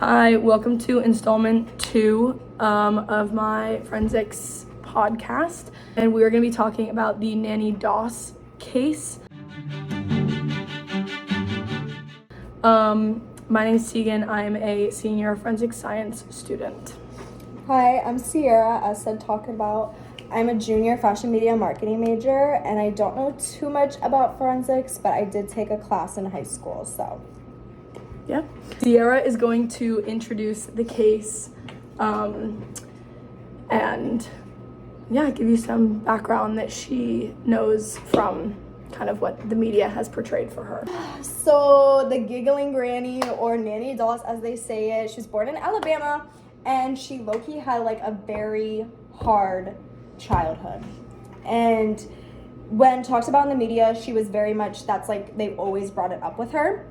Hi, welcome to installment 2 of my forensics podcast, and we are going to be talking about the Nannie Doss case. My name is Tegan. I am a senior forensic science student. Hi, I'm Sierra. As said, talking about, I'm a junior fashion media marketing major, and I don't know too much about forensics, but I did take a class in high school, so. Yeah. Sierra is going to introduce the case and give you some background that she knows from kind of what the media has portrayed for her. So the giggling granny, or Nannie Doss as they say it, she was born in Alabama, and she low-key had like a very hard childhood. And when talked about in the media, she was very much, that's like, they've always brought it up with her.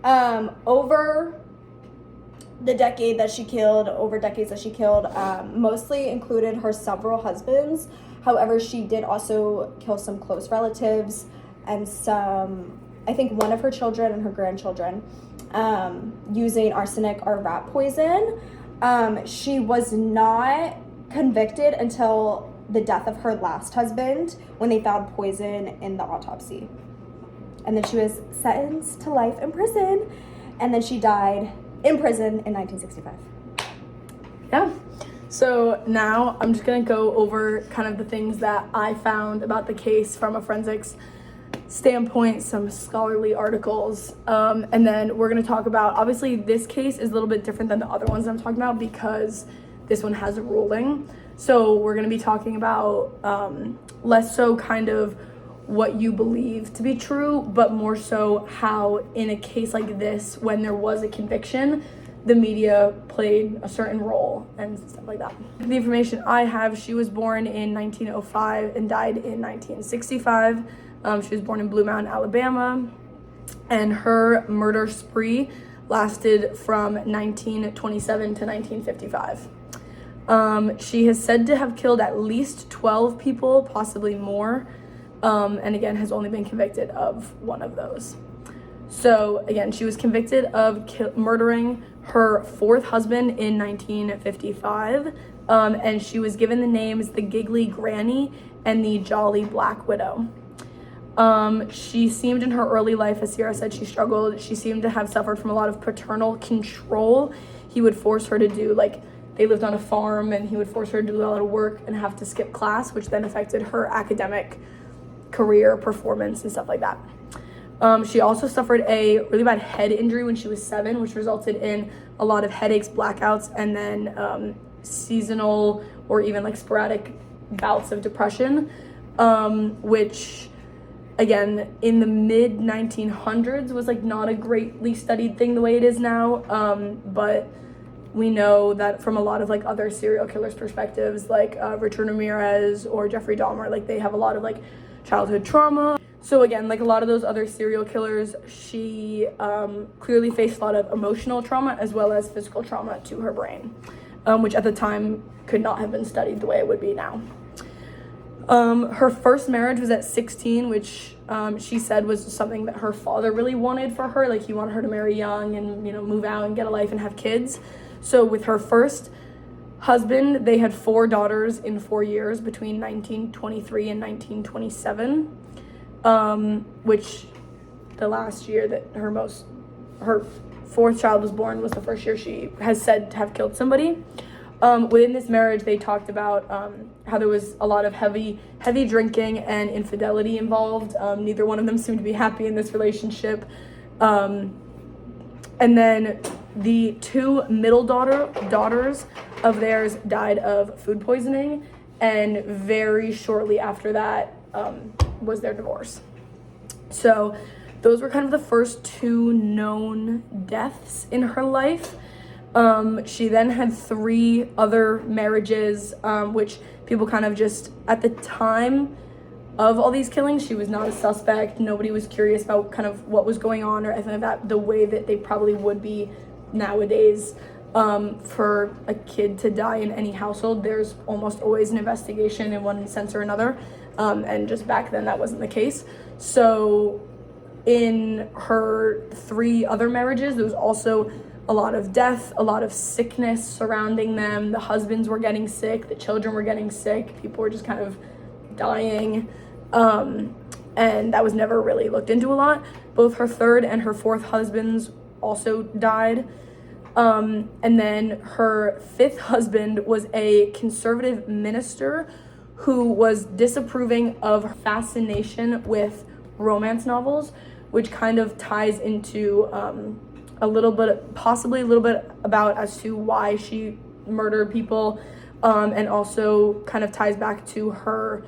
Over the decades that she killed, mostly included her several husbands. However, she did also kill some close relatives and I think one of her children and her grandchildren, using arsenic or rat poison. She was not convicted until the death of her last husband, when they found poison in the autopsy. And then she was sentenced to life in prison, and then she died in prison in 1965. Yeah. So now I'm just gonna go over kind of the things that I found about the case from a forensics standpoint, some scholarly articles, and then we're gonna talk about, obviously this case is a little bit different than the other ones I'm talking about because this one has a ruling. So we're gonna be talking about less so kind of what you believe to be true, but more so how in a case like this, when there was a conviction, the media played a certain role and stuff like that. The information I have, she was born in 1905 and died in 1965. She was born in Blue Mountain, Alabama, and her murder spree lasted from 1927 to 1955. She is said to have killed at least 12 people, possibly more, and again has only been convicted of one of those. So again, she was convicted of murdering her fourth husband in 1955, and she was given the names the Giggly Granny and the Jolly Black Widow. She seemed in her early life, as Sierra said, she struggled. She seemed to have suffered from a lot of paternal control. He would force her to do, like, they lived on a farm, and he would force her to do a lot of work and have to skip class, which then affected her academic career, performance, and stuff like that. She also suffered a really bad head injury when she was 7, which resulted in a lot of headaches, blackouts, and then seasonal or even like sporadic bouts of depression, which again in the mid 1900s was like not a greatly studied thing the way it is now, but we know that from a lot of like other serial killers perspectives, like Richard Ramirez or Jeffrey Dahmer, like they have a lot of like childhood trauma. So again, like a lot of those other serial killers, she clearly faced a lot of emotional trauma as well as physical trauma to her brain, which at the time could not have been studied the way it would be now. Her first marriage was at 16, which she said was something that her father really wanted for her. Like he wanted her to marry young and, you know, move out and get a life and have kids. So with her first husband, they had 4 daughters in 4 years between 1923 and 1927, which the last year that her 4th child was born was the first year she has said to have killed somebody. Within this marriage, they talked about how there was a lot of heavy drinking and infidelity involved. Neither one of them seemed to be happy in this relationship. And then the 2 middle daughters of theirs died of food poisoning, and very shortly after that was their divorce. So those were kind of the first 2 known deaths in her life. She then had 3 other marriages, which people kind of just, at the time of all these killings, she was not a suspect. Nobody was curious about kind of what was going on or anything like that, the way that they probably would be nowadays. For a kid to die in any household, there's almost always an investigation in one sense or another, and just back then that wasn't the case. So in her 3 other marriages, there was also a lot of death, a lot of sickness surrounding them. The husbands were getting sick, the children were getting sick, people were just kind of dying. And that was never really looked into a lot. Both her third and her fourth husbands also died. And then her fifth husband was a conservative minister who was disapproving of her fascination with romance novels, which kind of ties into possibly a little bit about as to why she murdered people, and also kind of ties back to her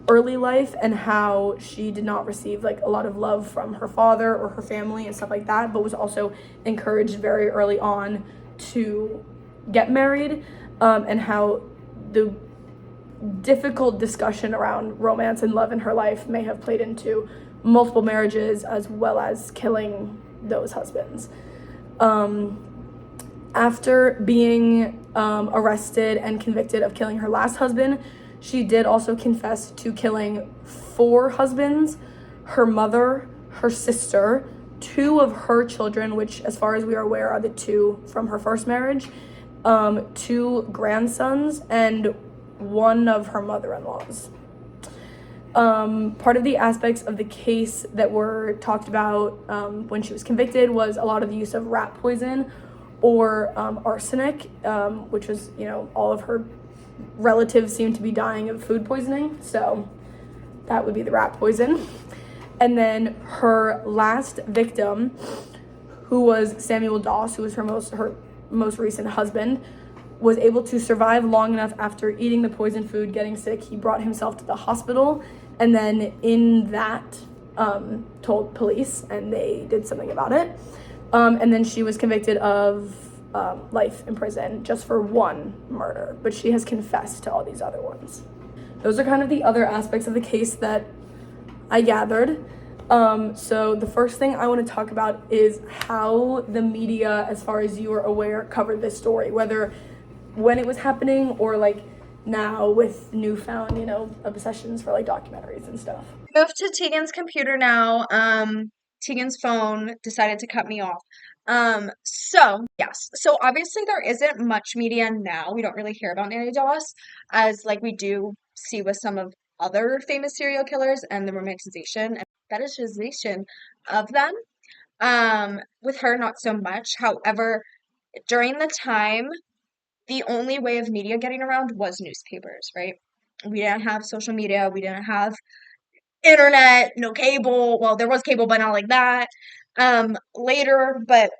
early life and how she did not receive like a lot of love from her father or her family and stuff like that, but was also encouraged very early on to get married, and how the difficult discussion around romance and love in her life may have played into multiple marriages as well as killing those husbands. After being arrested and convicted of killing her last husband, she did also confess to killing 4 husbands, her mother, her sister, 2 of her children, which as far as we are aware are the 2 from her first marriage, 2 grandsons, and 1 of her mother-in-laws. Part of the aspects of the case that were talked about when she was convicted was a lot of the use of rat poison or arsenic, which was, all of her relatives seemed to be dying of food poisoning, so that would be the rat poison. And then her last victim, who was Samuel Doss, who was her most recent husband, was able to survive long enough after eating the poison food, getting sick. He brought himself to the hospital, and then in that told police, and they did something about it. And then she was convicted of life in prison just for 1 murder, but she has confessed to all these other ones. Those are kind of the other aspects of the case that I gathered. So the first thing I want to talk about is how the media, as far as you are aware, covered this story, whether when it was happening or like now with newfound, obsessions for like documentaries and stuff. Moved to Tegan's computer now. Tegan's phone decided to cut me off. So yes. So obviously there isn't much media now. We don't really hear about Nanny Doss as like we do see with some of other famous serial killers and the romanticization and fetishization of them. With her, not so much. However, during the time, the only way of media getting around was newspapers, right? We didn't have social media. We didn't have internet, no cable. Well, there was cable, but not like that. Later, but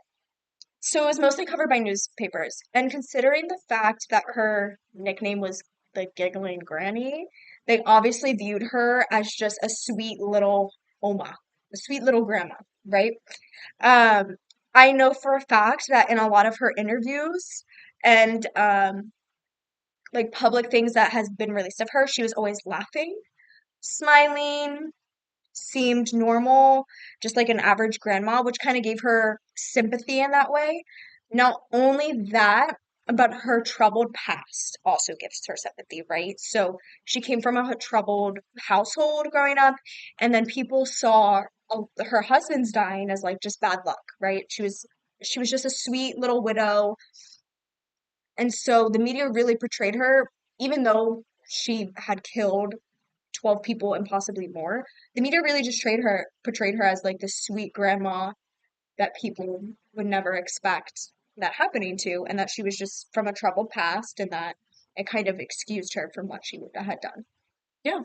so it was mostly covered by newspapers. And considering the fact that her nickname was the Giggling Granny, they obviously viewed her as just a sweet little Oma, a sweet little grandma, right? Um, I know for a fact that in a lot of her interviews and like public things that has been released of her, she was always laughing, smiling, seemed normal, just like an average grandma, which kind of gave her sympathy in that way. Not only that, but her troubled past also gives her sympathy, right? So she came from a troubled household growing up, and then people saw her husband's dying as like just bad luck, right? She was just a sweet little widow, and so the media really portrayed her, even though she had killed 12 people and possibly more. The media really just portrayed her as like this sweet grandma that people would never expect that happening to, and that she was just from a troubled past, and that it kind of excused her from what she would have had done. Yeah.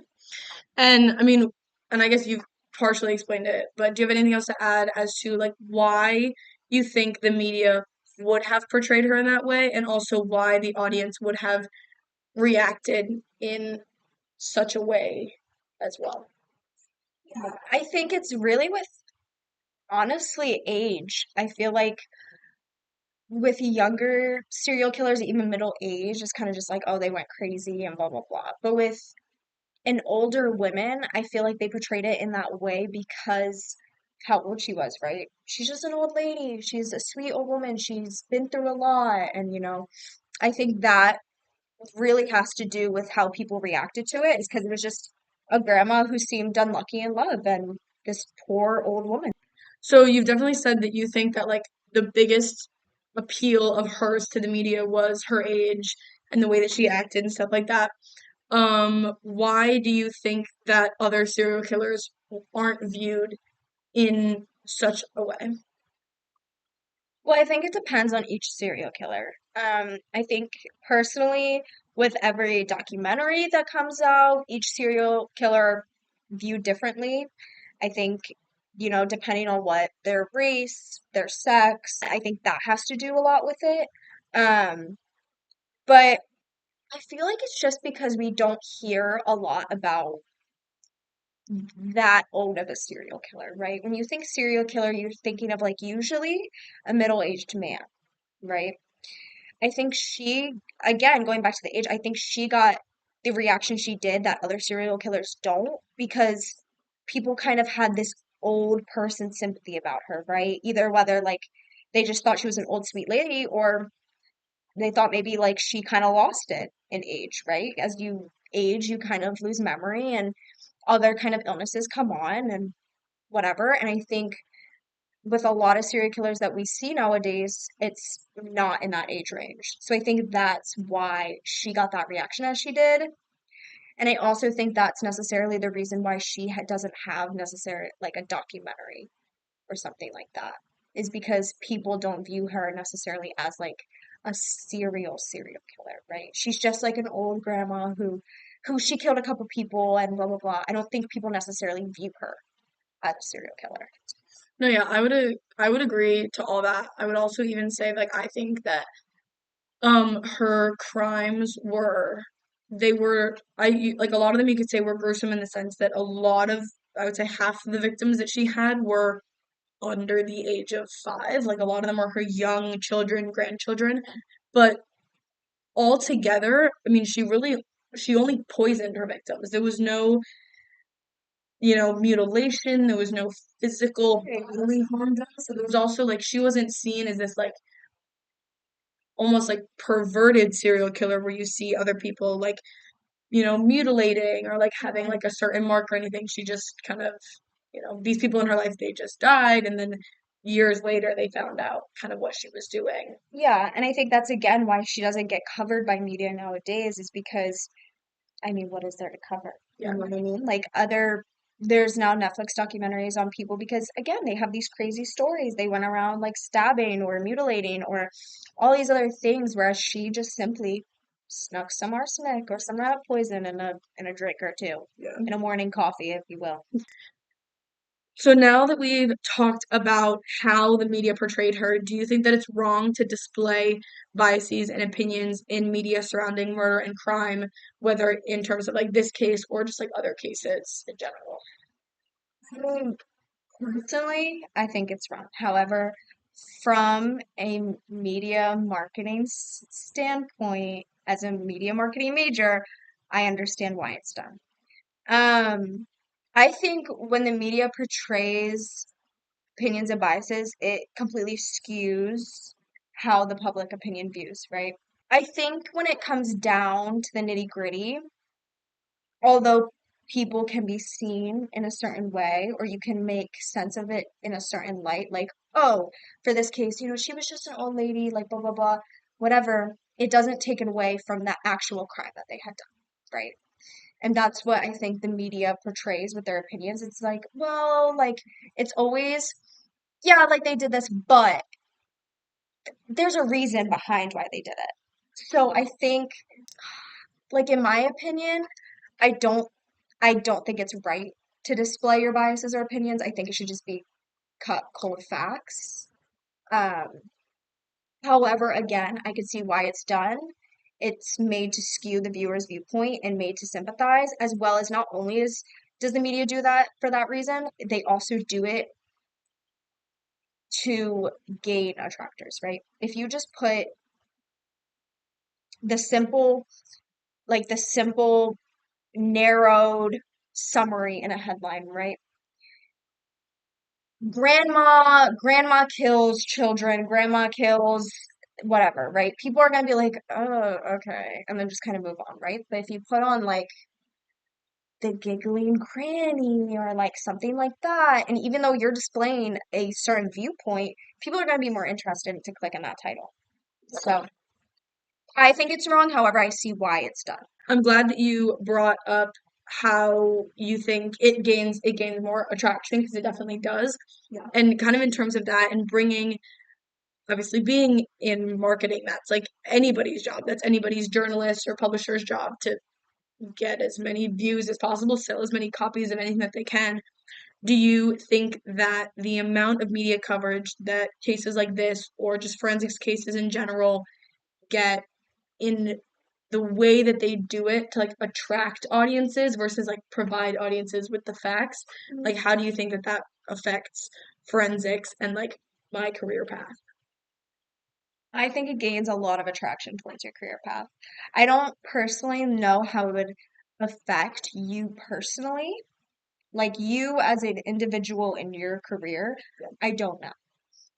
And I mean, and I guess you've partially explained it, but do you have anything else to add as to like why you think the media would have portrayed her in that way, and also why the audience would have reacted in such a way as well? I think it's really with honestly age. I feel like with younger serial killers, even middle age, it's kind of just like, oh, they went crazy and blah blah blah. But with an older women, I feel like they portrayed it in that way because how old she was, right? She's just an old lady. She's a sweet old woman. She's been through a lot. And, I think that really has to do with how people reacted to it, is because it was just a grandma who seemed unlucky in love and this poor old woman. So you've definitely said that you think that like the biggest appeal of hers to the media was her age and the way that she acted and stuff like that. Why do you think that other serial killers aren't viewed in such a way? Well, I think it depends on each serial killer. I think personally, with every documentary that comes out, each serial killer viewed differently. I think, depending on what their race, their sex, I think that has to do a lot with it. Um, but I feel like it's just because we don't hear a lot about that old of a serial killer, right? When you think serial killer, you're thinking of like usually a middle-aged man, right? I think she, again, going back to the age, I think she got the reaction she did that other serial killers don't because people kind of had this old person sympathy about her, right? Either whether like they just thought she was an old sweet lady or they thought maybe like she kind of lost it in age, right? As you age, you kind of lose memory and other kind of illnesses come on and whatever. And I think with a lot of serial killers that we see nowadays, it's not in that age range. So I think that's why she got that reaction as she did. And I also think that's necessarily the reason why she doesn't have necessarily like a documentary or something like that, is because people don't view her necessarily as like a serial killer, right? She's just like an old grandma who she killed a couple people and blah blah blah. I don't think people necessarily view her as a serial killer. No, yeah, I would agree to all that. I would also even say like I think that her crimes were they were like a lot of them you could say were gruesome in the sense that a lot of I would say half of the victims that she had were under the age of 5. Like a lot of them are her young children, grandchildren. But altogether, I mean, she only poisoned her victims. There was no, mutilation. There was no physical bodily harm done. So there was also like she wasn't seen as this like almost like perverted serial killer where you see other people like, mutilating or like having like a certain mark or anything. She just kind of, these people in her life, they just died and then years later they found out kind of what she was doing. Yeah, and I think that's again why she doesn't get covered by media nowadays is because, I mean, what is there to cover? You Yeah. know what I mean? Like there's now Netflix documentaries on people because again, they have these crazy stories. They went around like stabbing or mutilating or all these other things, whereas she just simply snuck some arsenic or some rat poison in a drink or two, Yeah. in a morning coffee, if you will. So now that we've talked about how the media portrayed her, do you think that it's wrong to display biases and opinions in media surrounding murder and crime, whether in terms of like this case or just like other cases in general? I mean, personally, I think it's wrong. However, from a media marketing standpoint, as a media marketing major, I understand why it's done. Um, I think when the media portrays opinions and biases, it completely skews how the public opinion views, right? I think when it comes down to the nitty-gritty, although people can be seen in a certain way or you can make sense of it in a certain light, like, oh, for this case, she was just an old lady, like blah blah blah, whatever, it doesn't take it away from the actual crime that they had done, right? And that's what I think the media portrays with their opinions. It's like, well, like it's always, yeah, like they did this, but there's a reason behind why they did it. So I think, like in my opinion, I don't I don't think it's right to display your biases or opinions. I think it should just be cut cold facts. Um, However, again, I could see why it's done. It's made to skew the viewer's viewpoint and made to sympathize, as well as not only does the media do that for that reason, they also do it to gain attractors, right? If you just put the simple, the simple, narrowed summary in a headline, right? Grandma kills children, grandma kills whatever, right? People are gonna be like, oh, okay, and then just kind of move on, right? But if you put on like the giggling granny or like something like that. And even though you're displaying a certain viewpoint, people are going to be more interested to click on that title. So I think it's wrong. However, I see why it's done. I'm glad that you brought up how you think it gains more attraction because it definitely does. Yeah. And kind of in terms of that and bringing obviously being in marketing, that's like anybody's job. That's anybody's journalist or publisher's job to get as many views as possible, sell as many copies of anything that they can. Do you think that the amount of media coverage that cases like this or just forensics cases in general get in the way that they do it to like attract audiences versus like provide audiences with the facts? Like, how do you think that that affects forensics and like my career path? I think it gains a lot of attraction towards your career path. I don't personally know how it would affect you personally, like you as an individual in your career. I don't know.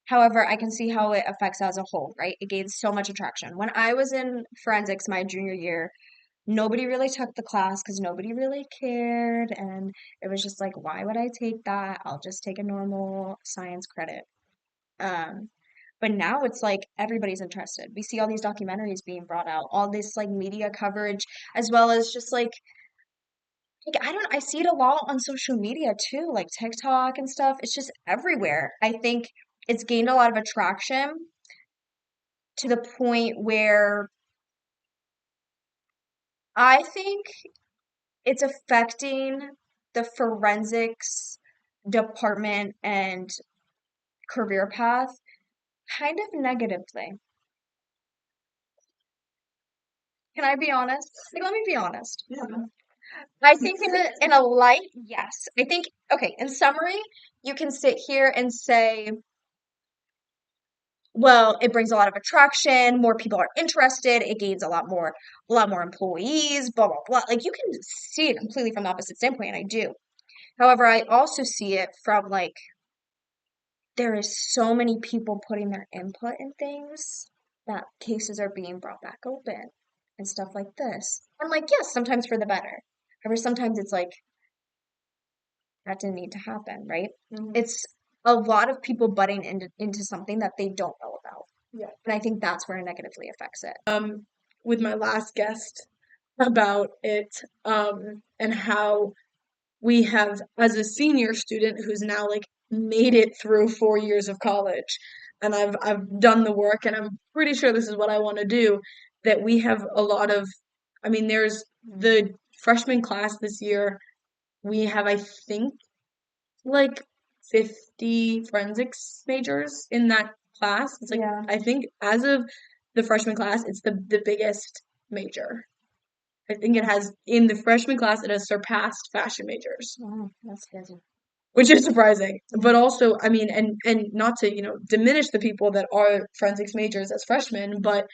However, I can see how it affects as a whole, right? It gains so much attraction. When I was in forensics my junior year, nobody really took the class because nobody really cared. And it was just like, why would I take that? I'll just take a normal science credit. Um, but now it's like everybody's interested. We see all these documentaries being brought out, all this like media coverage, as well as just I see it a lot on social media too, like TikTok and stuff. It's just everywhere. I think it's gained a lot of attraction to the point where I think it's affecting the forensics department and career path kind of negatively. Can I be honest? Like, let me be honest. Yeah. I think in a light, yes. I think okay, in summary, you can sit here and say, well, it brings a lot of attraction, more people are interested, it gains a lot more employees, blah blah blah. Like you can see it completely from the opposite standpoint, and I do. However, I also see it from like there is so many people putting their input in things that cases are being brought back open and stuff like this. And like, yes, sometimes for the better. However, sometimes it's like that didn't need to happen, right? It's a lot of people butting into something that they don't know about. Yeah. And I think that's where it negatively affects it. With my last guest about it, and how we have, as a senior student who's now like made it through 4 years of college, and I've done the work, and I'm pretty sure this is what I want to do, that we have a lot of, I mean, there's the freshman class this year, we have, I think, like 50 forensics majors in that class. It's like, Yeah. I think as of the freshman class, it's the biggest major. I think it has, in the freshman class, it has surpassed fashion majors, Wow, that's crazy. which is surprising. But also, I mean, and not to, diminish the people that are forensics majors as freshmen, but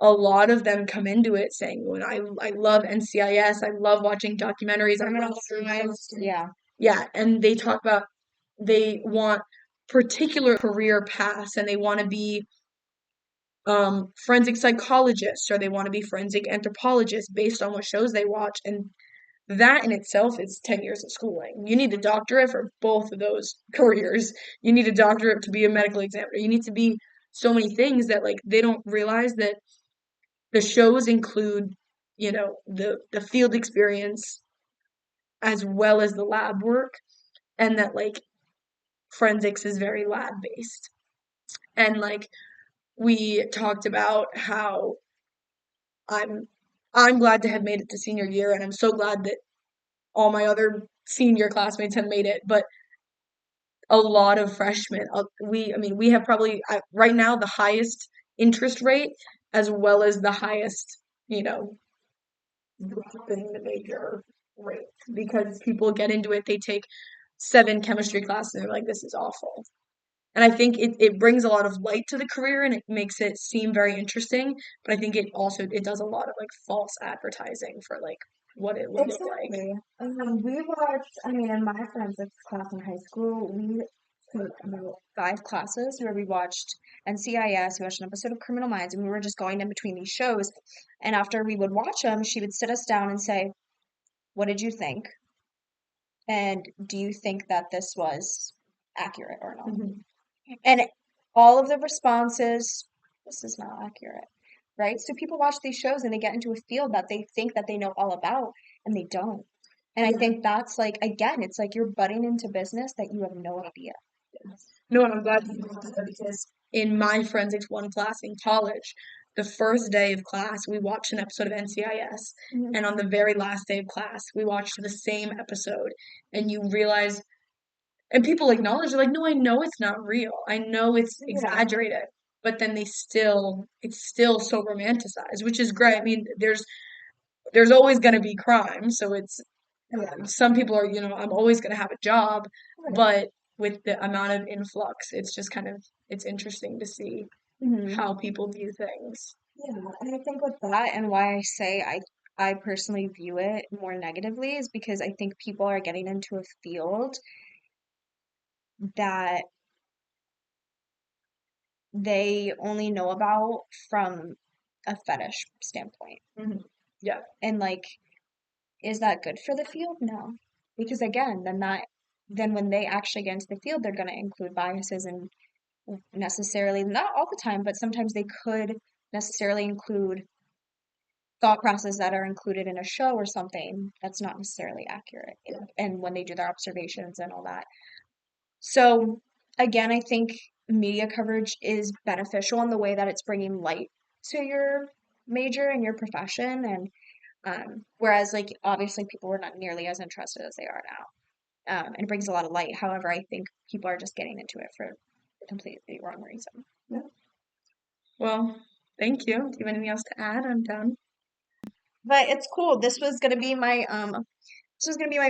a lot of them come into it saying, "When I love NCIS, I love watching documentaries, I love science." Yeah. Yeah, and they talk about they want particular career paths and they want to be forensic psychologists or they want to be forensic anthropologists based on what shows they watch. And that in itself is 10 years of schooling. You need a doctorate for both of those careers. You need a doctorate to be a medical examiner. You need to be so many things that like they don't realize that the shows include, the field experience as well as the lab work, and that like forensics is very lab based. And like we talked about how I'm I'm glad to have made it to senior year, and I'm so glad that all my other senior classmates have made it, but a lot of freshmen, we have probably right now the highest interest rate as well as the highest, drop in the major rate because people get into it, they take 7 chemistry classes and they're like, this is awful. And I think it brings a lot of light to the career and it makes it seem very interesting. But I think it does a lot of like false advertising for like what it would look like. Exactly. We watched, I mean, in my forensics class in high school, we took about 5 classes where we watched NCIS, we watched an episode of Criminal Minds, and we were just going in between these shows. And after we would watch them, she would sit us down and say, What did you think? And do you think that this was accurate or not? Mhm. And all of the responses, this is not accurate, right? So people watch these shows and they get into a field that they think that they know all about and they don't. And I Yeah. think that's like, again, it's like you're butting into business that you have no idea. No, and I'm glad you brought that up because in my Forensics 1 class in college, the first day of class, we watched an episode of NCIS. Mhm. And on the very last day of class, we watched the same episode. And you realize, and people acknowledge, they're like, no, I know it's not real. I know it's exaggerated. But then it's still so romanticized, which is great. I mean, there's always going to be crime. So it's, some people are, I'm always going to have a job. Right. But with the amount of influx, it's just kind of, it's interesting to see Mhm. how people view things. Yeah, and I think with that, and why I say I personally view it more negatively is because I think people are getting into a field that they only know about from a fetish standpoint. Mhm. Yeah. And like, is that good for the field? No. Because again, then when they actually get into the field, they're going to include biases and necessarily, not all the time, but sometimes they could necessarily include thought process that are included in a show or something that's not necessarily accurate. And when they do their observations and all that. So again, I think media coverage is beneficial in the way that it's bringing light to your major and your profession. And whereas like obviously people were not nearly as interested as they are now. And it brings a lot of light. However, I think people are just getting into it for a completely wrong reason. Well, thank you. Do you have anything else to add? I'm done. But it's cool. This was gonna be my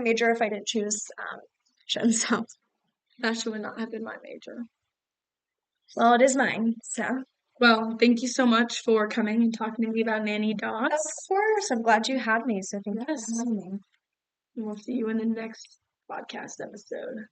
major if I didn't choose fiction, so That should not have been my major. well it is mine. So Well, thank you so much for coming and talking to me about Nanny of Dots. course, I'm glad you had me. So thank you Yes. for having me. And we'll see you in the next podcast episode.